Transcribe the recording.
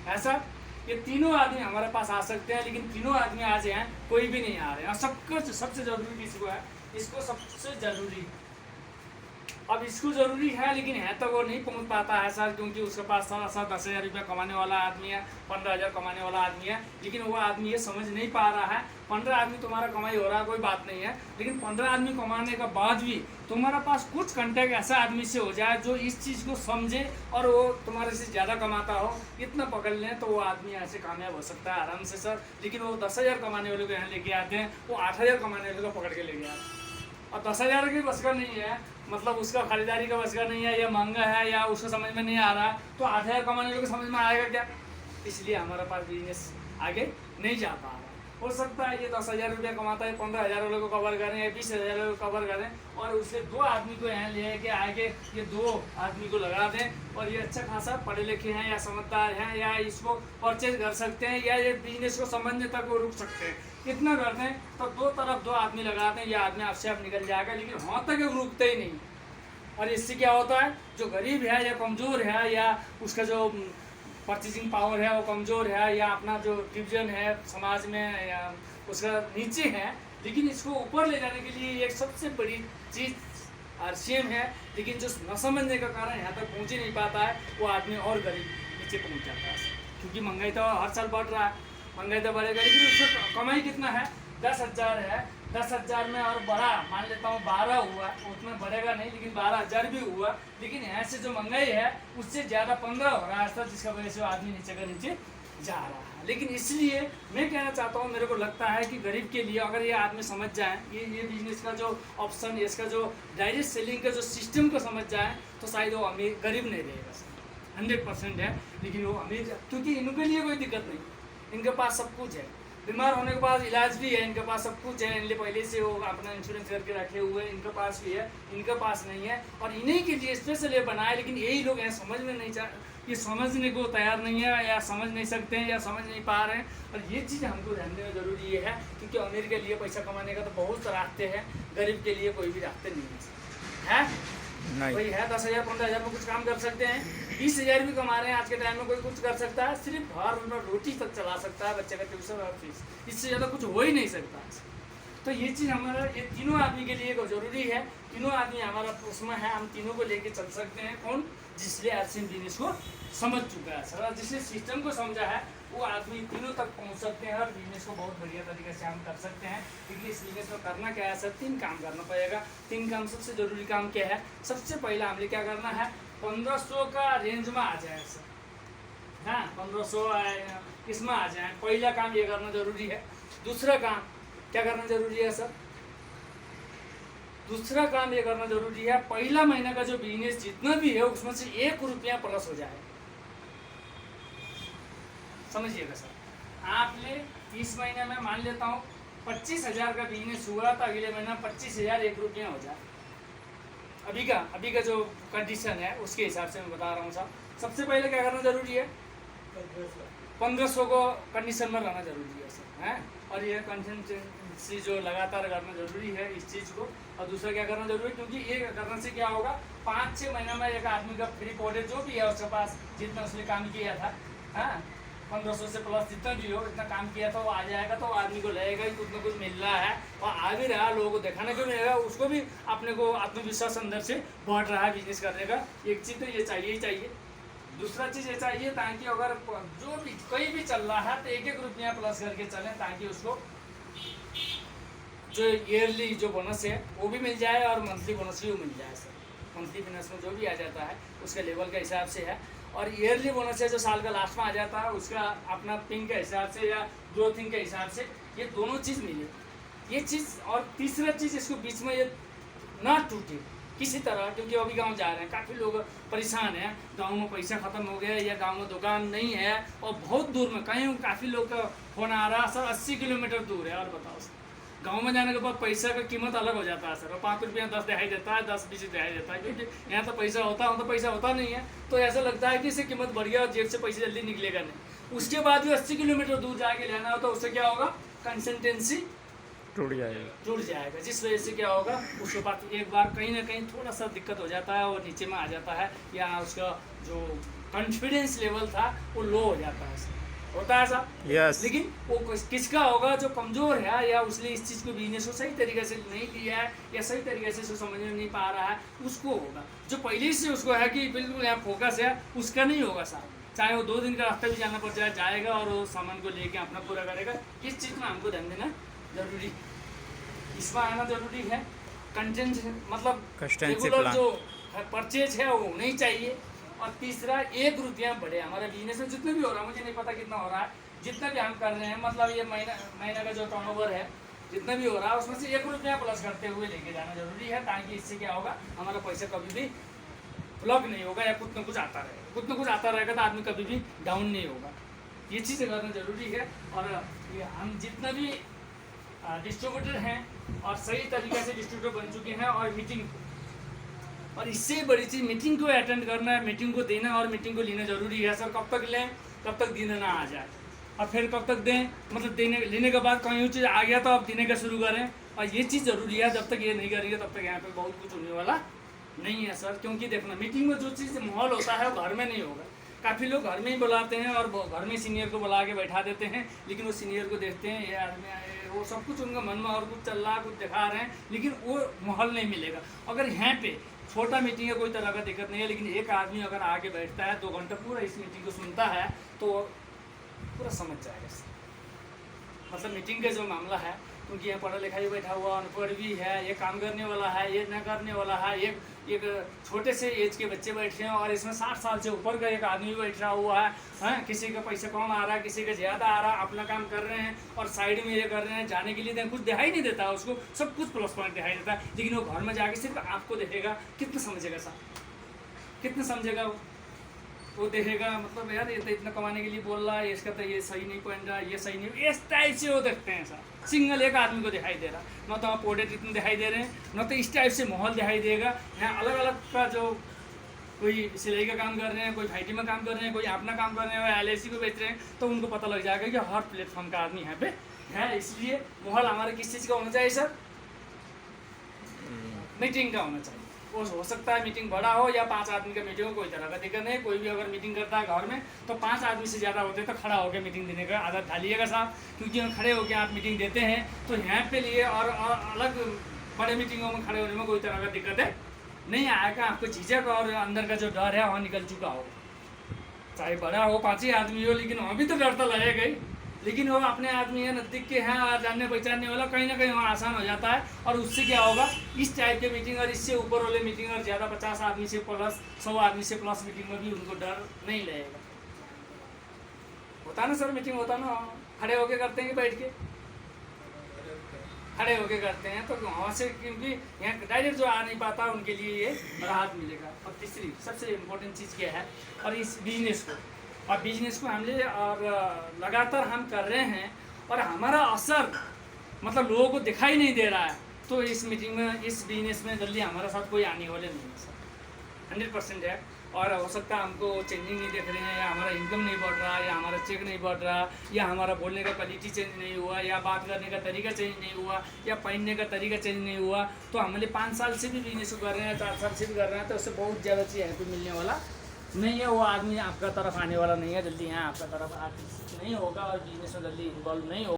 ऐसा ये तीनों आदमी हमारे पास आ सकते हैं, लेकिन तीनों आदमी आज हैं कोई भी नहीं आ रहे हैं। और सबसे ज़रूरी किसी को है, इसको सबसे ज़रूरी, अब इसको ज़रूरी है लेकिन है तो वो नहीं पहुंच पाता है सर, क्योंकि उसके पास 10,000 रुपया कमाने वाला आदमी है, 15,000 कमाने वाला आदमी है, लेकिन वो आदमी ये समझ नहीं पा रहा है 15 आदमी तुम्हारा कमाई हो रहा है कोई बात नहीं है, लेकिन 15 आदमी कमाने के बाद भी तुम्हारा पास कुछ कंटेक्ट ऐसा आदमी से हो जाए जो इस चीज़ को समझे और वो तुम्हारे से ज़्यादा कमाता हो, इतना पकड़ लें तो वो आदमी ऐसे कामयाब हो सकता है आराम से सर। लेकिन वो 10,000 कमाने वाले को यहाँ लेके आते हैं, वो 8,000 कमाने वाले को पकड़ के लेके आते हैं, और 10,000 की बस का नहीं है, मतलब उसका खरीदारी का बस का नहीं है, या महंगा है या उसको समझ में नहीं आ रहा, तो 8,000 कमाने वाले को समझ में आएगा क्या? इसलिए हमारा पास बिजनेस आगे नहीं जा पा रहा। हो सकता है ये 10,000 रुपया कमाता है, 15,000 वालों को कवर करें या 20,000 वालों को कवर करें, और उससे 2 आदमी को यहाँ ले के आगे ये 2 आदमी को लगा दें, और ये अच्छा खासा पढ़े लिखे हैं या समझदार हैं या इसको परचेज कर सकते हैं या ये बिजनेस को समझने तक वो रुक सकते हैं, इतना कर दें तो 2 तरफ 2 आदमी लगा दें, ये आदमी आपसे आप निकल जाएगा। लेकिन वहाँ तक रुकते ही नहीं, और इससे क्या होता है जो गरीब है या कमज़ोर है या उसका जो परचेजिंग पावर है वो कमज़ोर है, या अपना जो डिवीजन है समाज में या उसका नीचे है, लेकिन इसको ऊपर ले जाने के लिए एक सबसे बड़ी चीज़ आरसीएम है, लेकिन जो न समझने का कारण यहाँ तक पहुँच ही नहीं पाता है, वो आदमी और गरीब नीचे पहुँच जाता है, क्योंकि महंगाई तो हर साल बढ़ रहा है, महंगाई तो बढ़ेगा, लेकिन उसका कमाई कितना है 10,000 है, 10,000 में और बढ़ा मान लेता हूँ 12 हुआ, उतना बढ़ेगा नहीं लेकिन 12,000 भी हुआ, लेकिन यहाँ से जो महंगाई है उससे ज़्यादा 15 हो रहा है सर, जिसका वजह से आदमी नीचे का नीचे जा रहा है। लेकिन इसलिए मैं कहना चाहता हूँ, मेरे को लगता है कि गरीब के लिए अगर ये आदमी समझ जाए ये बिजनेस का जो ऑप्शन, इसका जो डायरेक्ट सेलिंग का जो सिस्टम को समझ जाए, तो शायद वो अमीर गरीब नहीं रहेगा सर, 100% है, लेकिन वो अमीर, क्योंकि इनके लिए कोई दिक्कत नहीं, इनके पास सब कुछ है, बीमार होने के बाद इलाज भी है, इनके पास सब कुछ है, इनके पहले से वो अपना इंश्योरेंस करके रखे हुए हैं, इनके पास भी है, इनके पास नहीं है, और इन्हीं के लिए स्पेशल ये बनाए, लेकिन यही लोग यहाँ समझ में नहीं ये समझने को तैयार नहीं है या समझ नहीं सकते हैं या समझ नहीं पा रहे हैं, और ये चीज़ हमको ध्यान देना जरूरी है, क्योंकि अमीर के लिए पैसा कमाने का तो बहुत रास्ते हैं, गरीब के लिए कोई भी रास्ते नहीं है वही है 10,000 15,000 में कुछ काम कर सकते हैं, 20,000 भी कमा रहे हैं आज के टाइम में, कोई कुछ कर सकता है, सिर्फ घर में रोटी तक चला सकता है, बच्चे का ट्यूशन और फीस, इससे ज़्यादा कुछ हो ही नहीं सकता। तो ये चीज़ हमारा ये तीनों आदमी के लिए ज़रूरी है, तीनों आदमी हमारा उसमें है, हम तीनों को लेके चल सकते हैं। कौन? जिसने आरसीएम बिजनेस को समझ चुका है सर, जिसने सिस्टम को समझा है, वो आदमी तीनों तक पहुंच सकते हैं और बिजनेस को बहुत बढ़िया तरीके से हम कर सकते हैं। क्योंकि इस बिजनेस में करना क्या है सर, 3 काम करना पड़ेगा। 3 काम, सबसे ज़रूरी काम क्या है? सबसे पहला हमें क्या करना है, 1500 का रेंज में आ जाए सर, हाँ 1500 इसमें आ जाए, पहला काम ये करना जरूरी है। दूसरा काम क्या करना जरूरी है सर? दूसरा काम ये करना जरूरी है, पहला महीना का जो बिजनेस जितना भी है उसमें से 1 रुपया प्लस हो जाए। समझिएगा सर, आपने 30 महीने में मान लेता हूँ 25,000 का बिजनेस हुआ, तो अगले महीना 25,000 1 रुपया हो जाए। अभी का जो कंडीशन है उसके हिसाब से मैं बता रहा हूँ साहब। सबसे पहले क्या करना जरूरी है, 1500 को कंडीशन में रहना जरूरी है सर, हैं, और ये कंसिस्टेंसी जो लगातार करना जरूरी है इस चीज़ को। और दूसरा क्या करना जरूरी है, क्योंकि ये करने से क्या होगा, 5-6 महीने में एक आदमी का फ्री पॉडेट जो भी है उसके पास जितना उसने काम किया था, हाँ 1500 से प्लस जितना भी हो इतना काम किया था वो आ जाएगा, तो आदमी को लगेगा कि कुछ ना कुछ मिल रहा है और आ भी रहा, लोगों को दिखाने को मिलेगा, उसको भी अपने को आत्मविश्वास अंदर से बढ़ रहा है बिजनेस करने का। एक चीज़ तो ये चाहिए ही चाहिए। दूसरा चीज़ ये चाहिए ताकि अगर जो भी कोई भी चल रहा है तो 1-1 रुपया प्लस करके चलें, ताकि उसको जो ईयरली जो बोनस है वो भी मिल जाए और मंथली बोनस भी मिल जाए सर। मंथली बोनस में जो भी आ जाता है उसके लेवल के हिसाब से है, और ईयरली बोनस है जो साल का लास्ट में आ जाता है उसका अपना पिंग के हिसाब से या ग्रोथिंग के हिसाब से, ये दोनों चीज़ मिले ये चीज़। और तीसरा चीज़, इसको बीच में ये ना टूटे किसी तरह, क्योंकि अभी गांव जा रहे हैं, काफ़ी लोग परेशान हैं, गांव में पैसा ख़त्म हो गया या गांव में दुकान नहीं है और बहुत दूर में कहीं काफ़ी लोग का फ़ोन आ रहा है सर 80 किलोमीटर दूर है, और बताओ सर गांव में जाने के बाद पैसा का कीमत अलग हो जाता है सर, 5 रुपया 10 दिखाई देता है, 10-20 दिखाई देता है, क्योंकि यहाँ तो पैसा होता नहीं है, तो ऐसा लगता है कि इससे कीमत बढ़ गया और जेब से पैसे जल्दी निकलेगा नहीं। उसके बाद भी 80 किलोमीटर दूर जाके लेना हो तो उससे क्या होगा, कंसिस्टेंसी टूट जाएगा, जिस वजह से क्या होगा उसके बाद एक बार कहीं ना कहीं थोड़ा सा दिक्कत हो जाता है और नीचे में आ जाता है, या उसका जो कॉन्फिडेंस लेवल था वो लो हो जाता है सर, होता है ऐसा। यस। लेकिन वो किसका होगा जो कमज़ोर है या उसने इस चीज़ को बिजनेस को सही तरीके से नहीं लिया है या सही तरीके से उसको समझ में नहीं पा रहा है, उसको होगा। जो पहले से उसको है कि बिल्कुल यहाँ फोकस है, उसका नहीं होगा साहब। चाहे वो 2 दिन का रास्ता भी जाना पड़ जाए, जाएगा और वो सामान को लेके अपना पूरा करेगा। इस चीज़ में हमको ध्यान देना जरूरी, इसमें आना जरूरी है। कंटेंट मतलब रेगुलर जो परचेज है वो नहीं चाहिए। और तीसरा, 1 रुपया बढ़े हमारा बिजनेस में जितना भी हो रहा है, मुझे नहीं पता कितना हो रहा है, जितना भी हम कर रहे हैं, मतलब ये महीना का जो टर्नओवर है जितना भी हो रहा है उसमें से 1 रुपया प्लस करते हुए लेके जाना जरूरी है, ताकि इससे क्या होगा, हमारा पैसा कभी भी फ्लॉप नहीं होगा या कुछ ना कुछ आता रहेगा। कुछ ना कुछ आता रहेगा तो आदमी कभी भी डाउन नहीं होगा। ये चीज़ें करना जरूरी है। और ये हम जितना भी डिस्ट्रीब्यूटर हैं और सही तरीके से डिस्ट्रीब्यूटर बन चुके हैं, और मीटिंग, और इससे बड़ी चीज़ मीटिंग को अटेंड करना है, मीटिंग को देना और मीटिंग को लेना जरूरी है सर। कब तक लें, कब तक देना ना आ जाए, और फिर कब तक दें, मतलब लेने के बाद कहीं चीज़ आ गया तो आप देने का शुरू करें। और ये चीज़ ज़रूरी है, जब तक ये नहीं करेंगे तब तक यहाँ पे बहुत कुछ होने वाला नहीं है सर। क्योंकि देखना, मीटिंग में जो चीज़ माहौल होता है वो घर में नहीं होगा। काफ़ी लोग घर में ही बुलाते हैं और घर में सीनियर को बुला के बैठा देते हैं, लेकिन वो सीनियर को देखते हैं ये आदमी वो सब कुछ उनका मन में और कुछ चल रहा है, कुछ दिखा रहे हैं, लेकिन वो माहौल नहीं मिलेगा। अगर यहाँ पे छोटा मीटिंग है, कोई तरह का दिक्कत नहीं है, लेकिन एक आदमी अगर आके बैठता है 2 घंटा पूरा इस मीटिंग को सुनता है तो पूरा समझ जाएगा। मतलब मीटिंग का जो मामला है, क्योंकि यहाँ पढ़ा लिखा भी बैठा हुआ, अनपढ़ भी है, ये काम करने वाला है, ये न करने वाला है, एक छोटे से एज के बच्चे बैठे हैं, और इसमें 60 साल से ऊपर का एक आदमी बैठा हुआ है। हैं, किसी का पैसा कम आ रहा है, किसी का ज़्यादा आ रहा है, अपना काम कर रहे हैं और साइड में ये कर रहे हैं, जाने के लिए कुछ दिखाई नहीं देता उसको, सब कुछ प्लस पॉइंट दिखाई देता है। लेकिन वो घर में जाके सिर्फ आपको देखेगा, कितना समझेगा साहब, कितना समझेगा वो देखेगा, मतलब यार ये तो इतना कमाने के लिए बोल रहा है, इसका तो ये सही नहीं पहन रहा, ये सही नहीं, इस टाइप से वो देखते हैं सर। सिंगल एक आदमी को दिखाई दे रहा, न तो आप प्रोडक्ट इतने दिखाई दे रहे हैं, न तो इस टाइप से माहौल दिखाई देगा। यहाँ अलग अलग का जो कोई सिलाई का काम कर रहे हैं, कोई फाइटी में काम कर रहे हैं, कोई अपना काम कर रहे हैं, LIC को बेच रहे हैं, तो उनको पता लग जाएगा कि हर प्लेटफॉर्म का आदमी यहाँ पे है। इसलिए माहौल हमारा किस चीज़ का होना चाहिए सर, मीटिंग का होना चाहिए। वो हो सकता है मीटिंग बड़ा हो या 5 आदमी का मीटिंग हो, कोई तरह का दिक्कत नहीं। कोई भी अगर मीटिंग करता है घर में तो 5 आदमी से ज़्यादा होते हैं तो खड़ा होकर मीटिंग देने का आदत डालिएगा साहब, क्योंकि हम खड़े होकर आप मीटिंग देते हैं तो यहाँ पे लिए और अलग बड़े मीटिंगों में खड़े होने में कोई तरह का दिक्कत है नहीं आएगा। आपको झिझक और अंदर का जो डर है वहाँ निकल चुका हो, चाहे बड़ा हो 5 ही आदमी हो, लेकिन वहाँ भी तो डर तो लगेगा ही। लेकिन वो अपने आदमी है, नज़दीक के हैं और जानने पहचानने वाला, कहीं ना कहीं वहाँ आसान हो जाता है। और उससे क्या होगा, इस टाइप के मीटिंग और इससे ऊपर वाले मीटिंग और ज़्यादा 50 आदमी से प्लस 100 आदमी से प्लस मीटिंग में भी उनको डर नहीं लगेगा। होता ना सर, मीटिंग होता ना, खड़े होके करते हैं कि बैठ के, खड़े होके करते हैं, तो वहाँ से क्योंकि यहाँ डायरेक्ट जो आ नहीं पाता उनके लिए ये राहत मिलेगा। और तीसरी सबसे इम्पोर्टेंट चीज़ क्या है, और इस बिजनेस को हमने और लगातार हम कर रहे हैं और हमारा असर मतलब लोगों को दिखाई नहीं दे रहा है, तो इस मीटिंग में, इस बिजनेस में जल्दी हमारे साथ कोई आने वाले नहीं है सर, 100% है। और हो सकता है हमको चेंजिंग नहीं देख रहे हैं, या हमारा इनकम नहीं बढ़ रहा, या हमारा चेक नहीं बढ़ रहा, या हमारा बोलने का क्वालिटी चेंज नहीं हुआ, या बात करने का तरीका चेंज नहीं हुआ, या पहनने का तरीका चेंज नहीं हुआ, तो हमने 5 साल से भी बिजनेस कर रहे हैं, 4 साल से भी कर रहे हैं, तो उससे बहुत ज़्यादा चीज़ यहाँ पे मिलने वाला नहीं है। वो आदमी आपका तरफ आने वाला नहीं है, जल्दी यहाँ आपका तरफ नहीं होगा और बिजनेस में जल्दी इन्वॉल्व नहीं होगा।